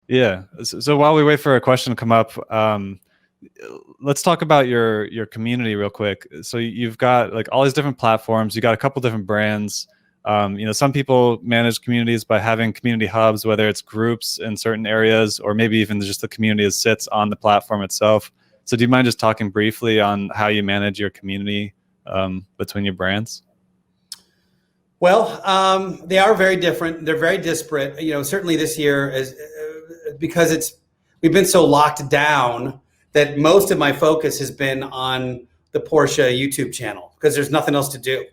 Yeah. So while we wait for a question to come up, let's talk about your community real quick. So you've got like all these different platforms. You got a couple different brands. Some people manage communities by having community hubs, whether it's groups in certain areas or maybe even just the community that sits on the platform itself. So do you mind just talking briefly on how you manage your community between your brands? Well, they are very different. They're very disparate. Certainly this year is because we've been so locked down that most of my focus has been on the Porsche YouTube channel because there's nothing else to do.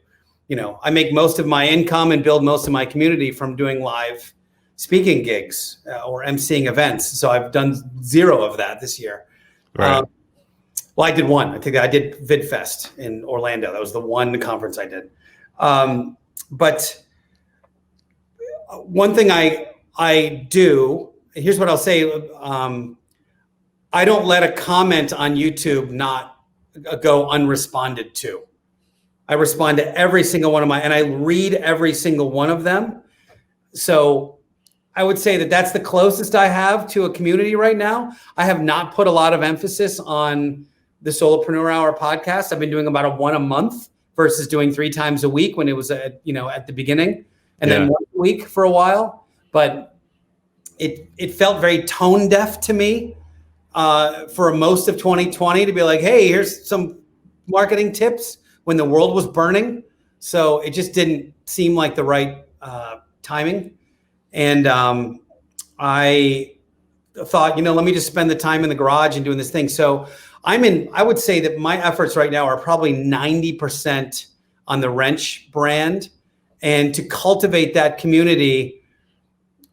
I make most of my income and build most of my community from doing live speaking gigs or emceeing events. So I've done zero of that this year. Right. Well, I did one. I think I did VidFest in Orlando. That was the one conference I did. But one thing I do, here's what I'll say. I don't let a comment on YouTube not go unresponded to. I respond to every single one of and I read every single one of them. So I would say that that's the closest I have to a community right now. I have not put a lot of emphasis on the Solopreneur Hour podcast. I've been doing about one a month versus doing 3 times a week when it was at the beginning, and then once a week for a while. But it felt very tone deaf to me for most of 2020 to be like, hey, here's some marketing tips when the world was burning. So it just didn't seem like the right timing. And I thought, let me just spend the time in the garage and doing this thing. So I would say that my efforts right now are probably 90% on the Wrench brand. And to cultivate that community,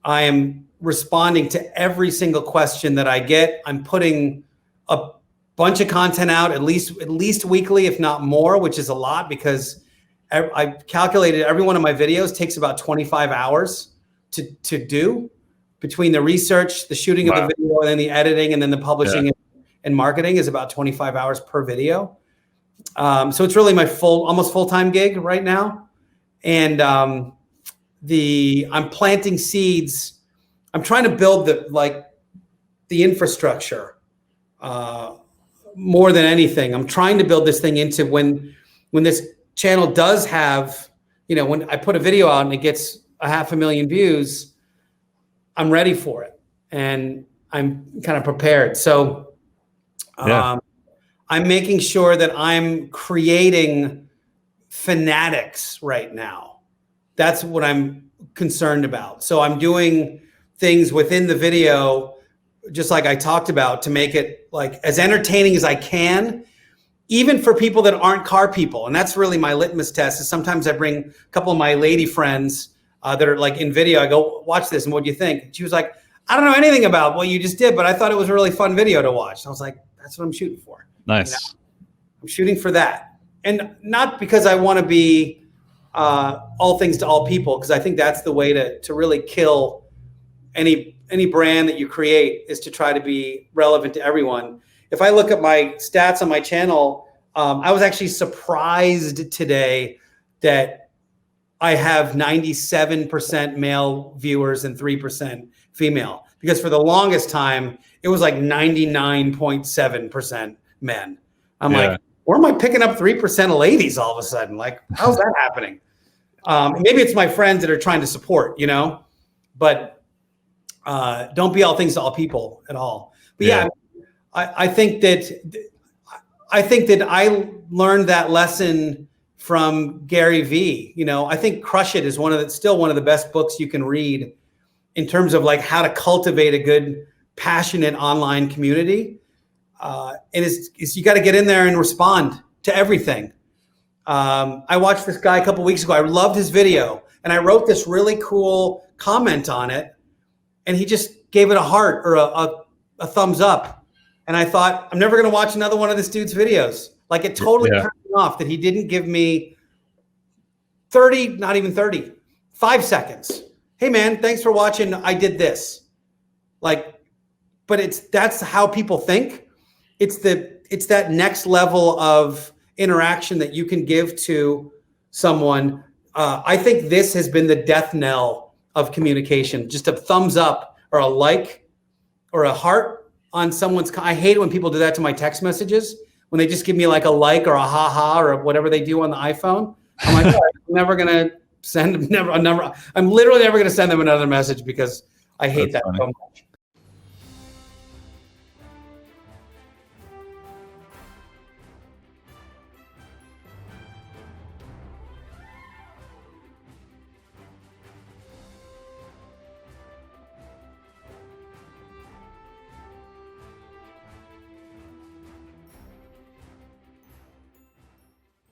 I am responding to every single question that I get. I'm putting a bunch of content out at least weekly, if not more, which is a lot because I calculated every one of my videos takes about 25 hours to do between the research, the shooting of the video, and then the editing, and then the publishing and marketing is about 25 hours per video. So it's really my almost full-time gig right now. And I'm planting seeds. I'm trying to build the infrastructure more than anything. I'm trying to build this thing into when this channel does have, when I put a video out and it gets 500,000 views, I'm ready for it and I'm kind of prepared. So I'm making sure that I'm creating fanatics right now. That's what I'm concerned about. So I'm doing things within the video, just like I talked about, to make it like as entertaining as I can, even for people that aren't car people. And that's really my litmus test. Is sometimes I bring a couple of my lady friends that are like in video. I go, watch this, and what do you think? And she was like, I don't know anything about what you just did, but I thought it was a really fun video to watch. And I was like, that's what I'm shooting for. Nice. I'm shooting for that. And not because I want to be all things to all people, because I think that's the way to really kill any brand that you create, is to try to be relevant to everyone. If I look at my stats on my channel, I was actually surprised today that I have 97% male viewers and 3% female, because for the longest time, it was like 99.7% men. I'm like, where am I picking up 3% of ladies all of a sudden? Like, how's that happening? Maybe it's my friends that are trying to support, but don't be all things to all people at all. But I think that I learned that lesson from Gary Vee. I think Crush It is still one of the best books you can read in terms of like how to cultivate a good, passionate online community. And it's you got to get in there and respond to everything. I watched this guy a couple weeks ago. I loved his video, and I wrote this really cool comment on it, and he just gave it a heart or a thumbs up. And I thought, I'm never going to watch another one of this dude's videos. Like, it totally turned me off that he didn't give me 5 seconds. Hey man, thanks for watching. I did this. But that's how people think. It's that next level of interaction that you can give to someone. I think this has been the death knell of communication. Just a thumbs up or a like or a heart on someone's. I hate it when people do that to my text messages, when they just give me like a like or a ha or whatever they do on the iPhone. I'm like, oh, I'm never going to send them, I'm literally never going to send them another message because I hate that so much.